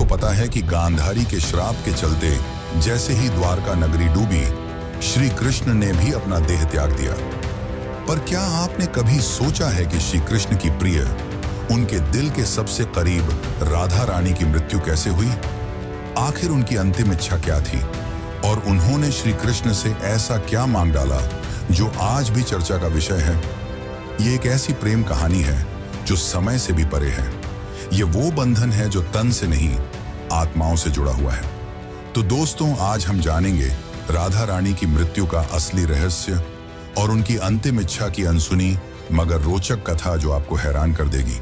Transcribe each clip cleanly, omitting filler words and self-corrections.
पता है कि गांधारी के श्राप के चलते जैसे ही द्वारका नगरी डूबी, श्री कृष्ण ने भी अपना देह त्याग दिया। पर क्या आपने कभी सोचा है कि श्री कृष्ण की प्रिय, उनके दिल के सबसे करीब राधा रानी की मृत्यु कैसे हुई? आखिर उनकी अंतिम इच्छा क्या थी और उन्होंने श्री कृष्ण से ऐसा क्या मांग डाला जो आज भी चर्चा का विषय है? ये एक ऐसी प्रेम कहानी है जो समय से भी परे है। ये वो बंधन है जो तन से नहीं, आत्माओं से जुड़ा हुआ है। तो दोस्तों, आज हम जानेंगे राधा रानी की मृत्यु का असली रहस्य और उनकी अंतिम इच्छा की अनसुनी मगर रोचक कथा जो आपको हैरान कर देगी।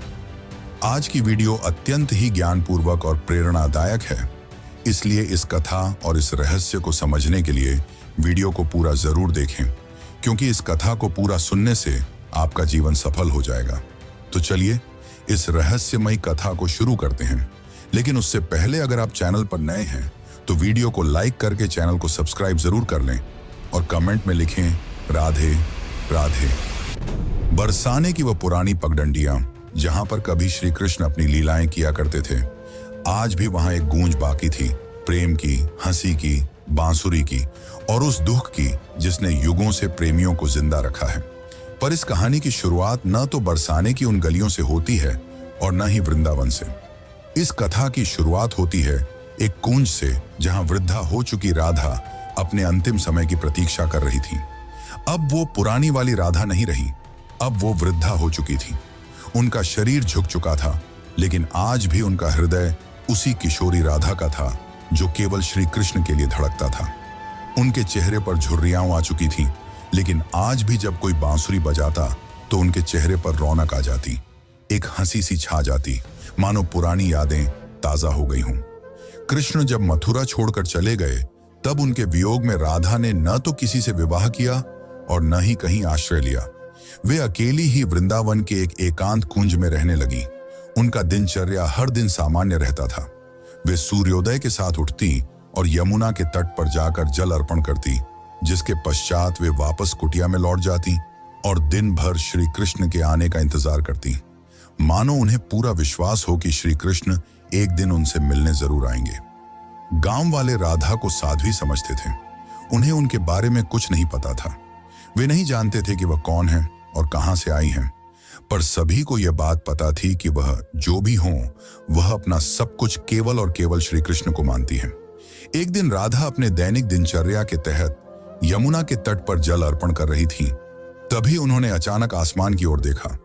आज की वीडियो अत्यंत ही ज्ञानपूर्वक और प्रेरणादायक है, इसलिए इस कथा और इस रहस्य को समझने के लिए वीडियो को पूरा जरूर देखें, क्योंकि इस कथा को पूरा सुनने से आपका जीवन सफल हो जाएगा। तो चलिए इस रहस्यमयी कथा को शुरू करते हैं। लेकिन उससे पहले अगर आप चैनल पर नए हैं तो वीडियो को लाइक करके चैनल को सब्सक्राइब जरूर कर लें और कमेंट में लिखें राधे राधे। बरसाने की वह पुरानी पगडंडियां जहां पर कभी श्री कृष्ण अपनी लीलाएं किया करते थे, आज भी वहां एक गूंज बाकी थी, प्रेम की, हंसी की, बांसुरी की और उस दुख की जिसने युगों से प्रेमियों को जिंदा रखा है। पर इस कहानी की शुरुआत न तो बरसाने की उन गलियों से होती है और न ही वृंदावन से। इस कथा की शुरुआत होती है एक कुंज से, जहां वृद्धा हो चुकी राधा अपने अंतिम समय की प्रतीक्षा कर रही थी। अब वो पुरानी वाली राधा नहीं रही, अब वो वृद्धा हो चुकी थी। उनका शरीर झुक चुका था, लेकिन आज भी उनका हृदय उसी किशोरी राधा का था जो केवल श्री कृष्ण के लिए धड़कता था। उनके चेहरे पर झुर्रियां आ चुकी थीं, लेकिन आज भी जब कोई बांसुरी बजाता तो उनके चेहरे पर रौनक आ जाती, एक हंसी सी छा जाती, मानो पुरानी यादें ताजा हो गई हों। कृष्ण जब मथुरा छोड़कर चले गए, तब उनके वियोग में राधा ने न तो किसी से विवाह किया और न ही कहीं आश्रय लिया। वे अकेली ही वृंदावन के एक एकांत कुंज में रहने लगी। उनका दिनचर्या हर दिन सामान्य रहता था। वे सूर्योदय के साथ उठती और यमुना के तट पर जाकर जल अर्पण करती, जिसके पश्चात वे वापस कुटिया में लौट जाती और दिन भर श्री कृष्ण के आने का इंतजार करती, मानो उन्हें पूरा विश्वास हो कि श्री कृष्ण एक दिन उनसे मिलने जरूर आएंगे। गांव वाले राधा को साध्वी समझते थे। उन्हें उनके बारे में कुछ नहीं पता था। वे नहीं जानते थे कि वह कौन है और कहां से आई हैं, पर सभी को यह बात पता थी कि वह जो भी हो, वह अपना सब कुछ केवल और केवल श्री कृष्ण को मानती है। एक दिन राधा अपने दैनिक दिनचर्या के तहत यमुना के तट पर जल अर्पण कर रही थी। तभी उन्होंने अचानक आसमान की ओर देखा।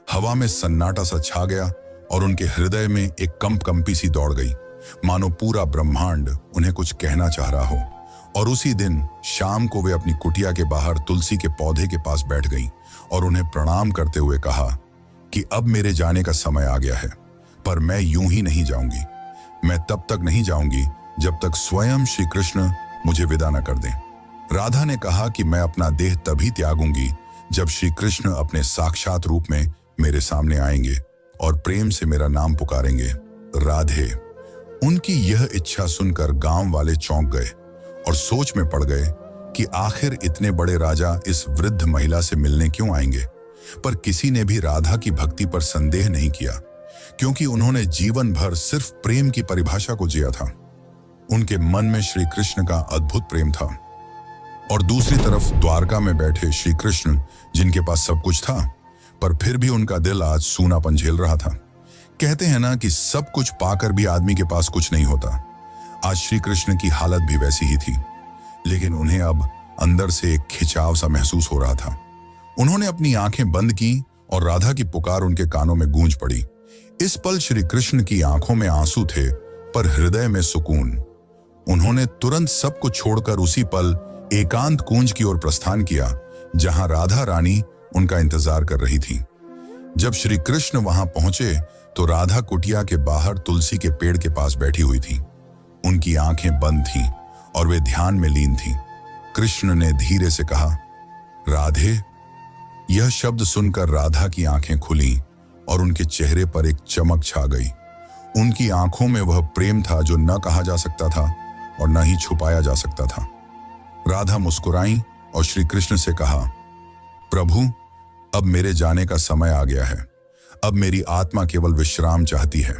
हवा में सन्नाटा सा छा गया और उनके हृदय में एक कंपी सी दौड़ गई, मानो पूरा ब्रह्मांड उन्हें कुछ कहना चाह रहा हो। और उसी दिन शाम को वे अपनी कुटिया के बाहर तुलसी के पौधे के पास बैठ गईं और उन्हें प्रणाम करते हुए कहा कि अब मेरे जाने का समय आ गया है, पर मैं यूं ही नहीं जाऊंगी। मैं तब तक नहीं जाऊंगी जब तक स्वयं श्री कृष्ण मुझे विदा न कर दें। राधा ने कहा कि मैं अपना देह तभी त्यागूंगी जब श्री कृष्ण अपने साक्षात रूप में मेरे सामने आएंगे और प्रेम से मेरा नाम पुकारेंगे, राधे। उनकी यह इच्छा सुनकर गांव वाले चौंक गए और सोच में पड़ गए कि आखिर इतने बड़े राजा इस वृद्ध महिला से मिलने क्यों आएंगे। पर किसी ने भी राधा की भक्ति पर संदेह नहीं किया, क्योंकि उन्होंने जीवन भर सिर्फ प्रेम की परिभाषा को जिया था। उनके मन में श्री कृष्ण का अद्भुत प्रेम था और दूसरी तरफ द्वारका में बैठे श्री कृष्ण, जिनके पास सब कुछ था, पर फिर भी उनका दिल आज सूनापन झेल रहा था। कहते हैं ना कि सब कुछ पाकर भी आदमी के पास कुछ नहीं होता। आज श्री कृष्ण की हालत भी वैसी ही थी, लेकिन उन्हें अब अंदर से एक खिंचाव सा महसूस हो रहा था। उन्होंने अपनी आंखें बंद की और राधा की पुकार उनके कानों में गूंज पड़ी। इस पल श्री कृष्ण की आंखों में आंसू थे, पर हृदय में सुकून। उन्होंने तुरंत सब कुछ छोड़कर उसी पल एकांत कुंज की ओर प्रस्थान किया, जहां राधा रानी उनका इंतजार कर रही थी। जब श्री कृष्ण वहां पहुंचे तो राधा कुटिया के बाहर तुलसी के पेड़ के पास बैठी हुई थी। उनकी आंखें बंद थीं और वे ध्यान में लीन थीं। कृष्ण ने धीरे से कहा, राधे। यह शब्द सुनकर राधा की आंखें खुली और उनके चेहरे पर एक चमक छा गई। उनकी आंखों में वह प्रेम था जो न कहा जा सकता था और न ही छुपाया जा सकता था। राधा मुस्कुराई और श्री कृष्ण से कहा, प्रभु, अब मेरे जाने का समय आ गया है। अब मेरी आत्मा केवल विश्राम चाहती है।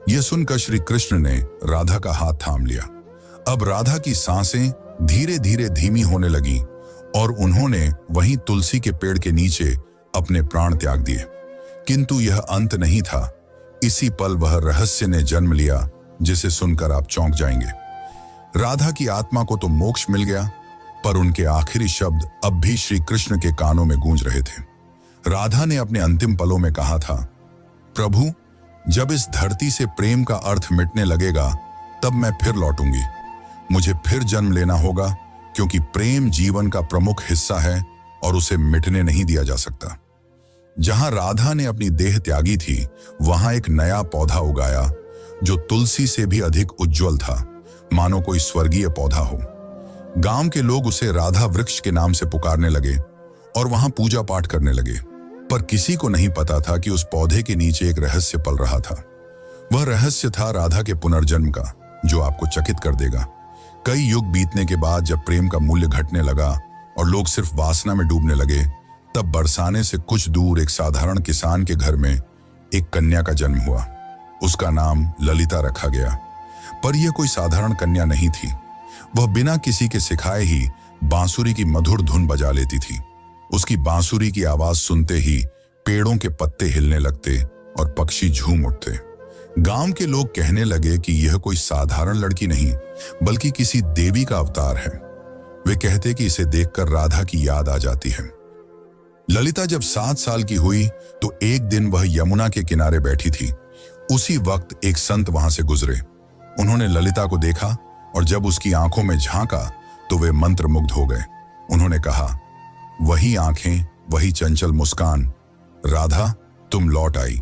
यह सुनकर श्री कृष्ण ने राधा का हाथ थाम लिया। अब राधा की सांसें धीरे धीरे धीमी होने लगी और उन्होंने वहीं तुलसी के पेड़ के नीचे अपने प्राण त्याग दिए। किंतु यह अंत नहीं था। इसी पल वह रहस्य ने जन्म लिया जिसे सुनकर आप चौंक जाएंगे। राधा की आत्मा को तो मोक्ष मिल गया, पर उनके आखिरी शब्द अब भी श्री कृष्ण के कानों में गूंज रहे थे। राधा ने अपने अंतिम पलों में कहा था, प्रभु, जब इस धरती से प्रेम का अर्थ मिटने लगेगा तब मैं फिर लौटूंगी। मुझे फिर जन्म लेना होगा, क्योंकि प्रेम जीवन का प्रमुख हिस्सा है और उसे मिटने नहीं दिया जा सकता। जहां राधा ने अपनी देह त्यागी थी, वहां एक नया पौधा उगाया जो तुलसी से भी अधिक उज्जवल था, मानो कोई स्वर्गीय पौधा हो। गांव के लोग उसे राधा वृक्ष के नाम से पुकारने लगे और वहां पूजा पाठ करने लगे। पर किसी को नहीं पता था कि उस पौधे के नीचे एक रहस्य पल रहा था। वह रहस्य था राधा के पुनर्जन्म का, जो आपको चकित कर देगा। कई युग बीतने के बाद जब प्रेम का मूल्य घटने लगा और लोग सिर्फ वासना में डूबने लगे, तब बरसाने से कुछ दूर एक साधारण किसान के घर में एक कन्या का जन्म हुआ। उसका नाम ललिता रखा गया। पर यह कोई साधारण कन्या नहीं थी। वह बिना किसी के सिखाए ही बांसुरी की मधुर धुन बजा लेती थी। उसकी बांसुरी की आवाज सुनते ही पेड़ों के पत्ते हिलने लगते और पक्षी झूम उठते। गांव के लोग कहने लगे कि यह कोई साधारण लड़की नहीं, बल्कि किसी देवी का अवतार है। वे कहते कि इसे देखकर राधा की याद आ जाती है। ललिता जब 7 साल की हुई तो एक दिन वह यमुना के किनारे बैठी थी। उसी वक्त एक संत वहां से गुजरे। उन्होंने ललिता को देखा और जब उसकी आंखों में झांका तो वे मंत्रमुग्ध हो गए। उन्होंने कहा, वही आंखें, वही चंचल मुस्कान, राधा तुम लौट आई।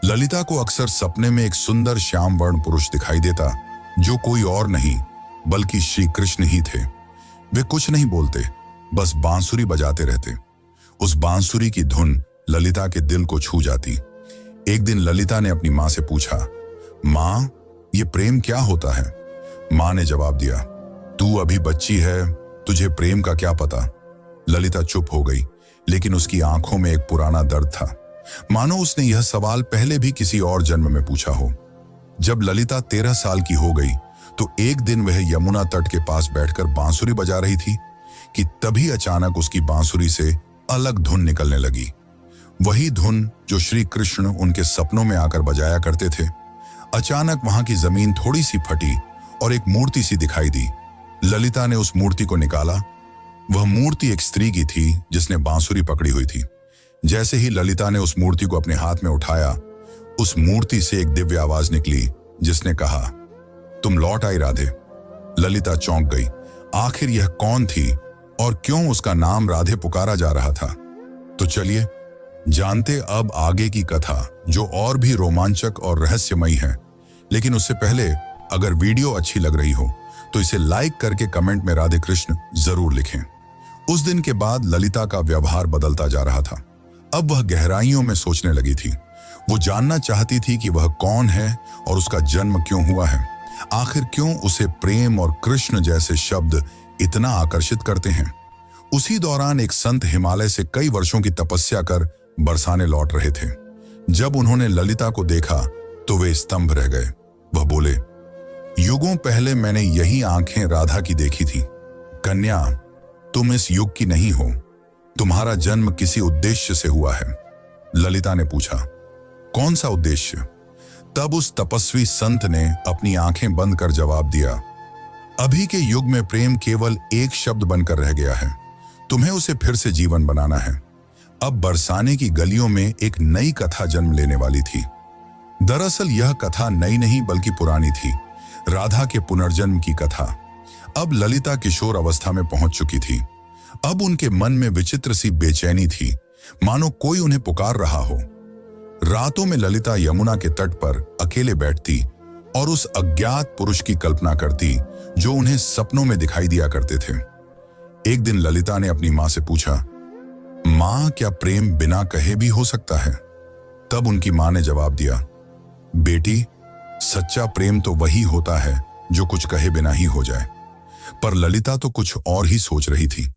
ललिता को अक्सर सपने में एक सुंदर श्याम वर्ण पुरुष दिखाई देता, जो कोई और नहीं बल्कि श्री कृष्ण ही थे। वे कुछ नहीं बोलते, बस बांसुरी बजाते रहते। उस बांसुरी की धुन ललिता के दिल को छू जाती। एक दिन ललिता ने अपनी मां से पूछा, मां, ये प्रेम क्या होता है? मां ने जवाब दिया, तू अभी बच्ची है, तुझे प्रेम का क्या पता। ललिता चुप हो गई, लेकिन उसकी आंखों में एक पुराना दर्द था, मानो उसने यह सवाल पहले भी किसी और जन्म में पूछा हो। जब ललिता 13 साल की हो गई तो एक दिन वह यमुना तट के पास बैठकर बांसुरी बजा रही थी कि तभी अचानक उसकी बांसुरी से अलग धुन निकलने लगी। वही धुन जो श्री कृष्ण उनके सपनों में आकर बजाया करते थे। अचानक वहां की जमीन थोड़ी सी फटी और एक मूर्ति सी दिखाई दी। ललिता ने उस मूर्ति को निकाला। वह मूर्ति एक स्त्री की थी जिसने बांसुरी पकड़ी हुई थी। जैसे ही ललिता ने उस मूर्ति को अपने हाथ में उठाया, उस मूर्ति से एक दिव्य आवाज निकली जिसने कहा, तुम लौट आई राधे। ललिता चौंक गई। आखिर यह कौन थी और क्यों उसका नाम राधे पुकारा जा रहा था? तो चलिए जानते अब आगे की कथा, जो और भी रोमांचक और रहस्यमयी है। लेकिन उससे पहले अगर वीडियो अच्छी लग रही हो तो इसे लाइक करके कमेंट में राधे कृष्ण जरूर लिखें। उस दिन के बाद ललिता का व्यवहार बदलता जा रहा था। अब वह गहराइयों में सोचने लगी थी। वो जानना चाहती थी कि वह कौन है और उसका जन्म क्यों हुआ है। आखिर क्यों उसे प्रेम और कृष्ण जैसे शब्द इतना आकर्षित करते हैं। उसी दौरान एक संत हिमालय से कई वर्षों की तपस्या कर बरसाने लौट रहे थे। जब उन्होंने ललिता को देखा तो वे स्तंभ रह गए। वह बोले, युगों पहले मैंने यही आंखें राधा की देखी थी। कन्या, तुम इस युग की नहीं हो। तुम्हारा जन्म किसी उद्देश्य से हुआ है। ललिता ने पूछा, कौन सा उद्देश्य? तब उस तपस्वी संत ने अपनी आंखें बंद कर जवाब दिया, अभी के युग में प्रेम केवल एक शब्द बनकर रह गया है। तुम्हें उसे फिर से जीवन बनाना है। अब बरसाने की गलियों में एक नई कथा जन्म लेने वाली थी। दरअसल यह कथा नई नहीं बल्कि पुरानी थी, राधा के पुनर्जन्म की कथा। अब ललिता किशोर अवस्था में पहुंच चुकी थी। अब उनके मन में विचित्र सी बेचैनी थी, मानो कोई उन्हें पुकार रहा हो। रातों में ललिता यमुना के तट पर अकेले बैठती और उस अज्ञात पुरुष की कल्पना करती जो उन्हें सपनों में दिखाई दिया करते थे। एक दिन ललिता ने अपनी मां से पूछा, मां, क्या प्रेम बिना कहे भी हो सकता है? तब उनकी मां ने जवाब दिया, बेटी, सच्चा प्रेम तो वही होता है जो कुछ कहे बिना ही हो जाए। पर ललिता तो कुछ और ही सोच रही थी।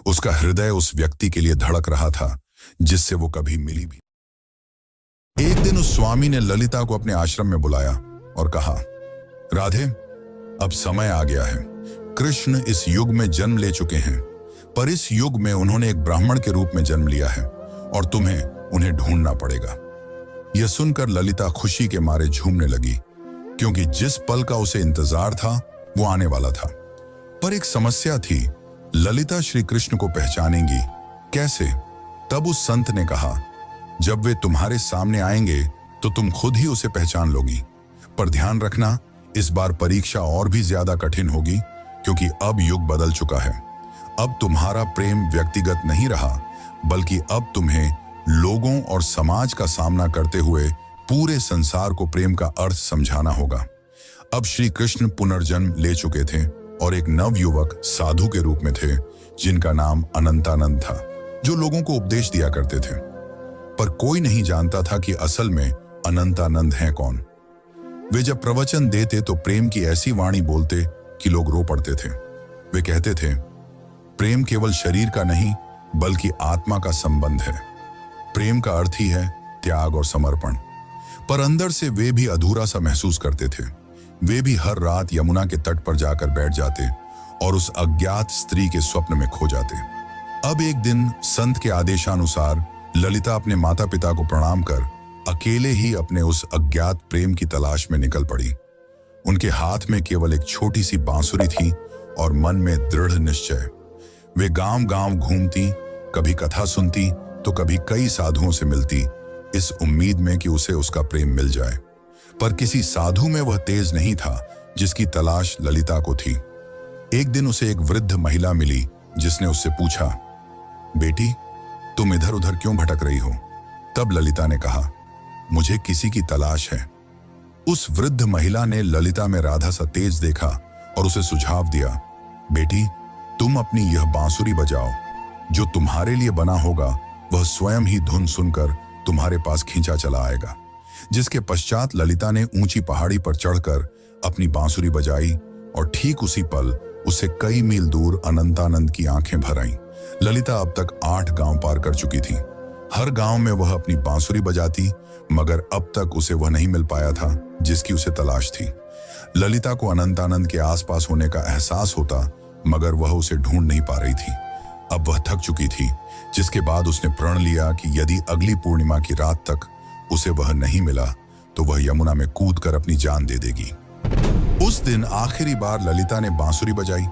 उसका हृदय उस व्यक्ति के लिए धड़क रहा था जिससे वो कभी मिली भी। एक दिन उस स्वामी ने ललिता को अपने आश्रम में बुलाया। और कहा, राधे, अब समय आ गया है। कृष्ण इस युग में जन्म ले चुके हैं, पर इस युग में उन्होंने एक ब्राह्मण के रूप में जन्म लिया है और तुम्हें उन्हें ढूंढना पड़ेगा। यह सुनकर ललिता खुशी के मारे झूमने लगी, क्योंकि जिस पल का उसे इंतजार था वो आने वाला था। पर एक समस्या थी, ललिता श्री कृष्ण को पहचानेंगी कैसे? तब उस संत ने कहा, जब वे तुम्हारे सामने आएंगे तो तुम खुद ही उसे पहचान लोगी। पर ध्यान रखना, इस बार परीक्षा और भी ज्यादा कठिन होगी, क्योंकि अब युग बदल चुका है। अब तुम्हारा प्रेम व्यक्तिगत नहीं रहा, बल्कि अब तुम्हें लोगों और समाज का सामना करते हुए पूरे संसार को प्रेम का अर्थ समझाना होगा। अब श्री कृष्ण पुनर्जन्म ले चुके थे और एक नव युवक साधु के रूप में थे, जिनका नाम अनंतानंद था, जो लोगों को उपदेश दिया करते थे। पर कोई नहीं जानता था कि असल में अनंतानंद हैं कौन। वे जब प्रवचन देते तो प्रेम की ऐसी वाणी बोलते कि लोग रो पड़ते थे। वे कहते थे, प्रेम केवल शरीर का नहीं बल्कि आत्मा का संबंध है। प्रेम का अर्थ ही है त्याग और समर्पण। पर अंदर से वे भी अधूरा सा महसूस करते थे। वे भी हर रात यमुना के तट पर जाकर बैठ जाते और उस अज्ञात स्त्री के स्वप्न में खो जाते। अब एक दिन संत के आदेशानुसार ललिता अपने माता पिता को प्रणाम कर अकेले ही अपने उस अज्ञात प्रेम की तलाश में निकल पड़ी। उनके हाथ में केवल एक छोटी सी बांसुरी थी और मन में दृढ़ निश्चय। वे गांव-गांव घूमती, कभी कथा सुनती तो कभी कई साधुओं से मिलती, इस उम्मीद में कि उसे उसका प्रेम मिल जाए। पर किसी साधु में वह तेज नहीं था जिसकी तलाश ललिता को थी। एक दिन उसे एक वृद्ध महिला मिली, जिसने उससे पूछा, बेटी, तुम इधर उधर क्यों भटक रही हो? तब ललिता ने कहा, मुझे किसी की तलाश है। उस वृद्ध महिला ने ललिता में राधा सा तेज देखा और उसे सुझाव दिया, बेटी, तुम अपनी यह बांसुरी बजाओ। जो तुम्हारे लिए बना होगा वह स्वयं ही धुन सुनकर तुम्हारे पास खींचा चला आएगा। जिसके पश्चात ललिता ने ऊंची पहाड़ी पर चढ़कर अपनी बांसुरी बजाई और ठीक उसी पल उसे कई मील दूर अनंतानंद की आंखें भर आईं। ललिता अब तक 8 गांव पार कर चुकी थी। हर गांव में वह अपनी बांसुरी बजाती, मगर अब तक उसे वह नहीं मिल पाया था जिसकी उसे तलाश थी। ललिता को अनंतानंद के आसपास होने का एहसास होता, मगर वह उसे ढूंढ नहीं पा रही थी। अब वह थक चुकी थी, जिसके बाद उसने प्रण लिया कि यदि अगली पूर्णिमा की रात तक उसे वह नहीं मिला तो वह यमुना में कूदकर अपनी जान दे देगी। उस दिन आखिरी बार ललिता ने बांसुरी बजाई।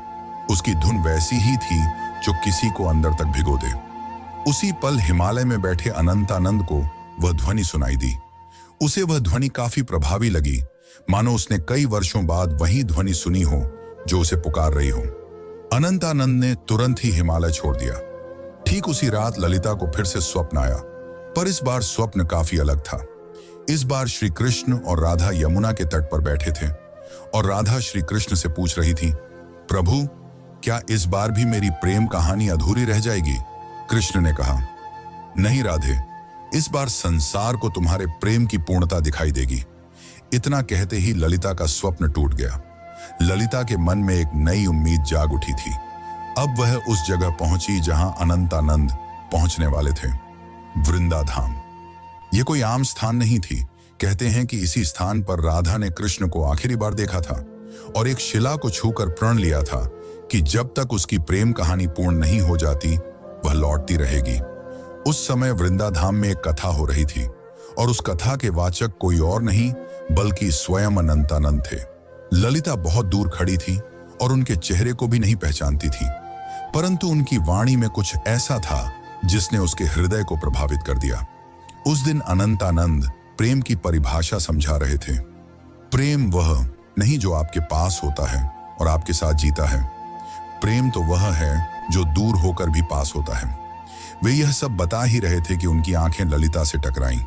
उसकी धुन वैसी ही थी जो किसी को अंदर तक भिगो दे। उसी पल हिमालय में बैठे अनंतानंद को वह ध्वनि सुनाई दी। उसे वह ध्वनि काफी प्रभावी लगी, मानो उसने कई वर्षों बाद वही ध्वनि सुनी हो जो उसे पुकार रही हो। अनंतानंद ने तुरंत ही हिमालय छोड़ दिया। ठीक उसी रात ललिता को फिर से स्वप्न आया, पर इस बार स्वप्न काफी अलग था। इस बार श्री कृष्ण और राधा यमुना के तट पर बैठे थे और राधा श्री कृष्ण से पूछ रही थी, प्रभु, क्या इस बार भी मेरी प्रेम कहानी अधूरी रह जाएगी? कृष्ण ने कहा, नहीं राधे, इस बार संसार को तुम्हारे प्रेम की पूर्णता दिखाई देगी। इतना कहते ही ललिता का स्वप्न टूट गया। ललिता के मन में एक नई उम्मीद जाग उठी थी। अब वह उस जगह पहुंची जहां अनंतानंद पहुंचने वाले थे, वृंदाधाम। यह कोई आम स्थान नहीं थी। कहते हैं कि इसी स्थान पर राधा ने कृष्ण को आखिरी बार देखा था और एक शिला को छूकर प्रण लिया था कि जब तक उसकी प्रेम कहानी पूर्ण नहीं हो जाती वह लौटती रहेगी। उस समय वृंदाधाम में एक कथा हो रही थी और उस कथा के वाचक कोई और नहीं बल्कि स्वयं अनंतानंद थे। ललिता बहुत दूर खड़ी थी और उनके चेहरे को भी नहीं पहचानती थी, परंतु उनकी वाणी में कुछ ऐसा था जिसने उसके हृदय को प्रभावित कर दिया। उस दिन अनंतानंद प्रेम की परिभाषा समझा रहे थे। प्रेम वह नहीं जो आपके पास होता है और आपके साथ जीता है। प्रेम तो वह है जो दूर होकर भी पास होता है। वे यह सब बता ही रहे थे कि उनकी आंखें ललिता से टकराईं।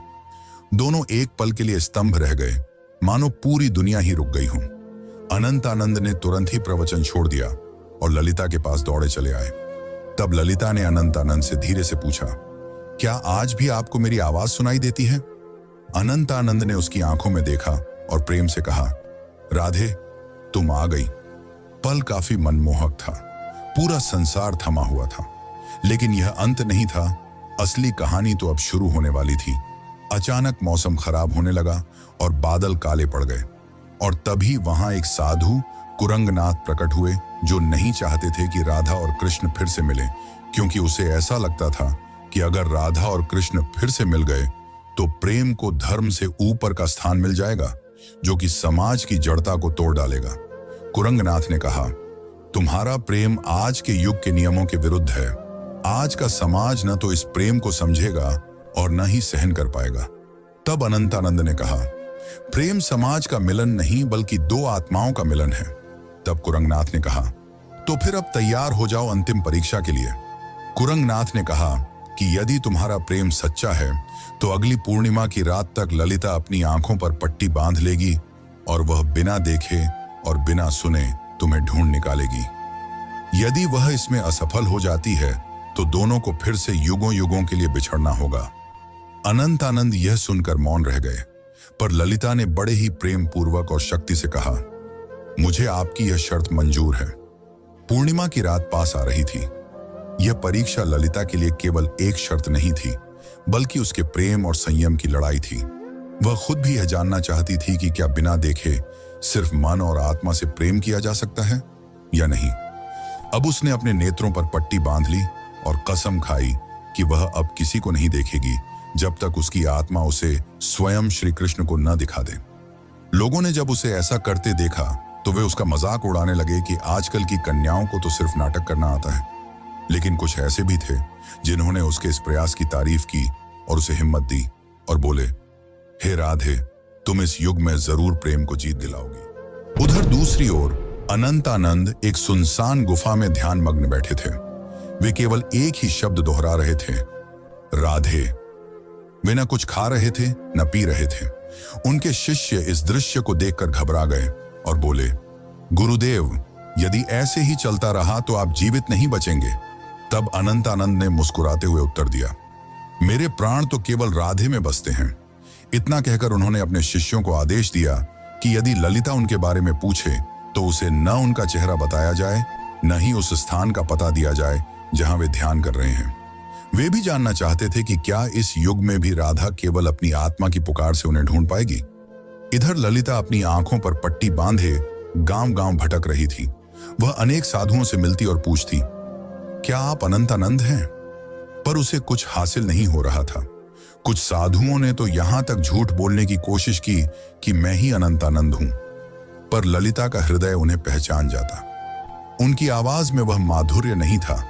दोनों एक पल के लिए स्तंभ रह गए, मानो पूरी दुनिया ही रुक गई हो। अनंतानंद ने तुरंत ही प्रवचन छोड़ दिया और ललिता के पास दौड़े चले आए। तब ललिता ने अनंतानंद से धीरे से पूछा, क्या आज भी आपको मेरी आवाज सुनाई देती है? अनंतानंद ने उसकी आंखों में देखा और प्रेम से कहा, राधे, तुम आ गई। पल काफी मनमोहक था। पूरा संसार थमा हुआ था, लेकिन यह अंत नहीं था। असली कहानी तो अब शुरू होने वाली थी। अचानक मौसम खराब होने लगा और बादल काले पड़ गए। और तभी वहां एक साधु कुरंगनाथ प्रकट हुए, जो नहीं चाहते थे कि राधा और कृष्ण फिर से मिले, क्योंकि उसे ऐसा लगता था कि अगर राधा और कृष्ण फिर से मिल गए तो प्रेम को धर्म से ऊपर का स्थान मिल जाएगा, जो कि समाज की जड़ता को तोड़ डालेगा। कुरंगनाथ ने कहा, तुम्हारा प्रेम आज के युग के नियमों के विरुद्ध है। आज का समाज न तो इस प्रेम को समझेगा और न ही सहन कर पाएगा। तब अनंतानंद ने कहा, प्रेम समाज का मिलन नहीं बल्कि दो आत्माओं का मिलन है। तब कुरंगनाथ ने कहा, तो फिर अब तैयार हो जाओ अंतिम परीक्षा के लिए। कुरंगनाथ ने कहा कि यदि तुम्हारा प्रेम सच्चा है तो अगली पूर्णिमा की रात तक ललिता अपनी आंखों पर पट्टी बांध लेगी और वह बिना देखे और बिना सुने तुम्हें ढूंढ निकालेगी। यदि वह इसमें असफल हो जाती है तो दोनों को फिर से युगों युगों के लिए बिछड़ना होगा। अनंतानंद यह सुनकर मौन रह गए, पर ललिता ने बड़े ही प्रेम पूर्वक और शक्ति से कहा, मुझे आपकी यह शर्त मंजूर है। पूर्णिमा की रात पास आ रही थी। यह परीक्षा ललिता के लिए केवल एक शर्त नहीं थी, बल्कि उसके प्रेम और संयम की लड़ाई थी। वह खुद भी यह जानना चाहती थी कि क्या बिना देखे सिर्फ मन और आत्मा से प्रेम किया जा सकता है या नहीं। अब उसने अपने नेत्रों पर पट्टी बांध ली और कसम खाई कि वह अब किसी को नहीं देखेगी जब तक उसकी आत्मा उसे स्वयं श्री कृष्ण को न दिखा दे। लोगों ने जब उसे ऐसा करते देखा तो वे उसका मजाक उड़ाने लगे कि आजकल की कन्याओं को तो सिर्फ नाटक करना आता है। लेकिन कुछ ऐसे भी थे जिन्होंने उसके इस प्रयास की तारीफ की और उसे हिम्मत दी और बोले, हे राधे, तुम इस युग में जरूर प्रेम को जीत दिलाओगी। उधर दूसरी ओर अनंतानंद एक सुनसान गुफा में ध्यान मग्न बैठे थे। वे केवल एक ही शब्द दोहरा रहे थे, राधे। वे न कुछ खा रहे थे न पी रहे थे। उनके शिष्य इस दृश्य को देखकर घबरा गए और बोले, गुरुदेव, यदि ऐसे ही चलता रहा तो आप जीवित नहीं बचेंगे। तब अनंतानंद ने मुस्कुराते हुए उत्तर दिया, मेरे प्राण तो केवल राधे में बसते हैं। इतना कहकर उन्होंने अपने शिष्यों को आदेश दिया कि यदि ललिता उनके बारे में पूछे तो उसे न उनका चेहरा बताया जाए, न ही उस स्थान का पता दिया जाए जहां वे ध्यान कर रहे हैं। वे भी जानना चाहते थे कि क्या इस युग में भी राधा केवल अपनी आत्मा की पुकार से उन्हें ढूंढ पाएगी। इधर ललिता अपनी आंखों पर पट्टी बांधे गांव-गांव भटक रही थी। वह अनेक साधुओं से मिलती और पूछती, क्या आप अनंतानंद हैं? पर उसे कुछ हासिल नहीं हो रहा था। कुछ साधुओं ने तो यहां तक झूठ बोलने की कोशिश की कि मैं ही अनंतानंद हूं, पर ललिता का हृदय उन्हें पहचान जाता। उनकी आवाज में वह माधुर्य नहीं था,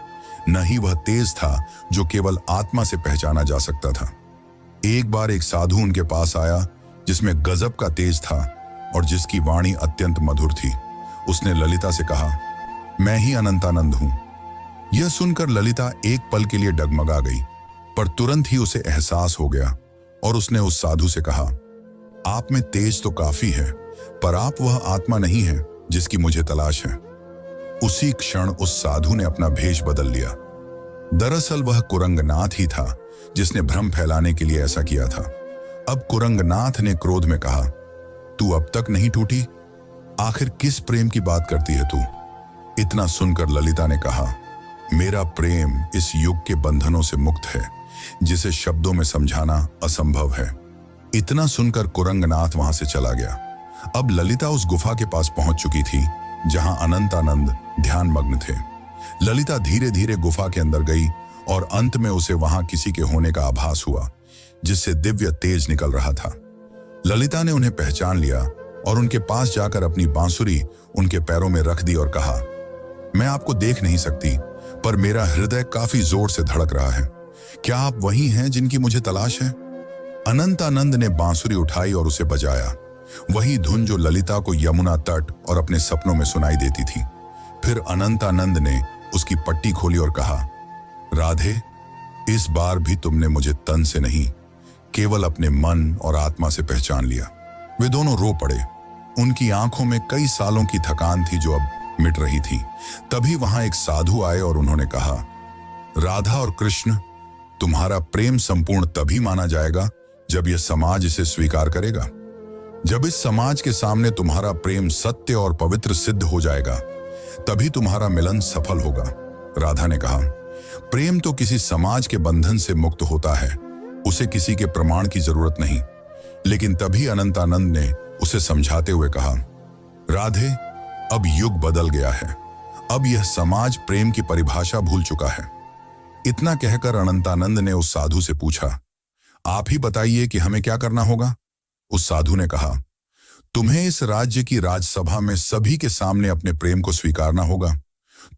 न ही वह तेज था जो केवल आत्मा से पहचाना जा सकता था। एक बार एक साधु उनके पास आया जिसमें गजब का तेज था और जिसकी वाणी अत्यंत मधुर थी। उसने ललिता से कहा, मैं ही अनंतानंद हूं। यह सुनकर ललिता एक पल के लिए डगमगा गई, पर तुरंत ही उसे एहसास हो गया और उसने उस साधु से कहा, आप में तेज तो काफी है, पर आप वह आत्मा नहीं है जिसकी मुझे तलाश है। उसी क्षण उस साधु ने अपना भेष बदल लिया। दरअसल वह कुरंगनाथ ही था जिसने भ्रम फैलाने के लिए ऐसा किया था। अब कुरंगनाथ ने क्रोध में कहा, तू अब तक नहीं टूटी? आखिर किस प्रेम की बात करती है तू? इतना सुनकर ललिता ने कहा, मेरा प्रेम इस युग के बंधनों से मुक्त है, जिसे शब्दों में समझाना असंभव है। इतना सुनकर कुरंगनाथ वहां से चला गया। अब ललिता उस गुफा के पास पहुंच चुकी थी जहां अनंतानंद ध्यान मग्न थे। ललिता धीरे धीरे गुफा के अंदर गई और अंत में उसे वहां किसी के होने का आभास हुआ, जिससे दिव्य तेज निकल रहा था। ललिता ने उन्हें पहचान लिया और उनके पास जाकर अपनी बांसुरी उनके पैरों में रख दी और कहा, मैं आपको देख नहीं सकती, पर मेरा हृदय काफी जोर से धड़क रहा है। क्या आप वही हैं जिनकी मुझे तलाश है? अनंतानंद ने बांसुरी उठाई और उसे बजाया, वही धुन जो ललिता को यमुना तट और अपने सपनों में सुनाई देती थी। फिर अनंतानंद ने उसकी पट्टी खोली और कहा, राधे, इस बार भी तुमने मुझे तन से नहीं, केवल अपने मन और आत्मा से पहचान लिया। वे दोनों रो पड़े। उनकी आंखों में कई सालों की थकान थी जो अब मिट रही थी। तभी वहां एक साधु आए और उन्होंने कहा, राधा और कृष्ण, तुम्हारा प्रेम संपूर्ण तभी माना जाएगा जब यह समाज इसे स्वीकार करेगा। जब इस समाज के सामने तुम्हारा प्रेम सत्य और पवित्र सिद्ध हो जाएगा, तभी तुम्हारा मिलन सफल होगा। राधा ने कहा, प्रेम तो किसी समाज के बंधन से मुक्त होता है, उसे किसी के प्रमाण की जरूरत नहीं। लेकिन तभी अनंतानंद ने उसे समझाते हुए कहा, राधे, अब युग बदल गया है। अब यह समाज प्रेम की परिभाषा भूल चुका है। इतना कहकर अनंतानंद ने उस साधु से पूछा, आप ही बताइए कि हमें क्या करना होगा। उस साधु ने कहा, तुम्हें इस राज्य की राजसभा में सभी के सामने अपने प्रेम को स्वीकारना होगा।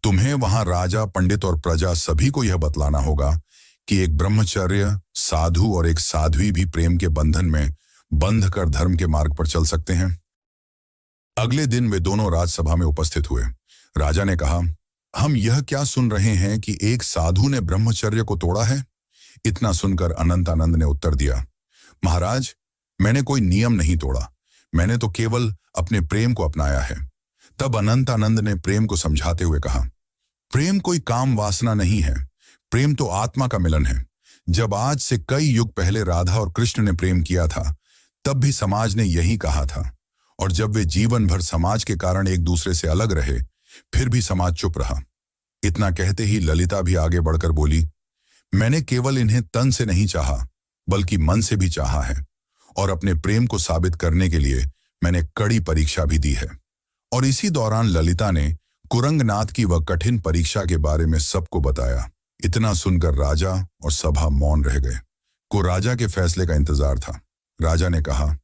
तुम्हें वहां राजा, पंडित और प्रजा सभी को यह बतलाना होगा कि एक ब्रह्मचर्य साधु और एक साध्वी भी प्रेम के बंधन में बंध कर धर्म के मार्ग पर चल सकते हैं। अगले दिन वे दोनों राजसभा में उपस्थित हुए। राजा ने कहा, हम यह क्या सुन रहे हैं कि एक साधु ने ब्रह्मचर्य को तोड़ा है। इतना सुनकर अनंतानंद ने उत्तर दिया, महाराज, मैंने कोई नियम नहीं तोड़ा, मैंने तो केवल अपने प्रेम को अपनाया है। तब अनंतानंद ने प्रेम को समझाते हुए कहा, प्रेम कोई काम वासना नहीं है, प्रेम तो आत्मा का मिलन है। जब आज से कई युग पहले राधा और कृष्ण ने प्रेम किया था, तब भी समाज ने यही कहा था, और जब वे जीवन भर समाज के कारण एक दूसरे से अलग रहे, फिर भी समाज चुप रहा। इतना कहते ही ललिता भी आगे बढ़कर बोली, मैंने केवल इन्हें तन से नहीं चाहा, बल्कि मन से भी चाहा है, और अपने प्रेम को साबित करने के लिए मैंने कड़ी परीक्षा भी दी है। और इसी दौरान ललिता ने कुरंगनाथ की वह कठिन परीक्षा के बारे में सबको बताया। इतना सुनकर राजा और सभा मौन रह गए। को राजा के फैसले का इंतजार था। राजा ने कहा,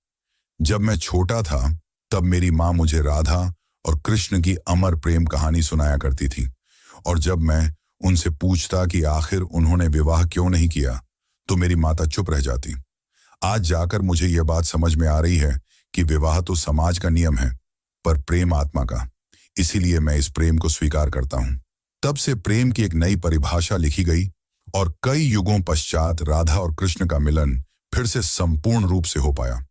जब मैं छोटा था तब मेरी माँ मुझे राधा और कृष्ण की अमर प्रेम कहानी सुनाया करती थी, और जब मैं उनसे पूछता कि आखिर उन्होंने विवाह क्यों नहीं किया, तो मेरी माता चुप रह जाती। आज जाकर मुझे यह बात समझ में आ रही है कि विवाह तो समाज का नियम है, पर प्रेम आत्मा का। इसीलिए मैं इस प्रेम को स्वीकार करता हूं। तब से प्रेम की एक नई परिभाषा लिखी गई, और कई युगों पश्चात राधा और कृष्ण का मिलन फिर से संपूर्ण रूप से हो पाया।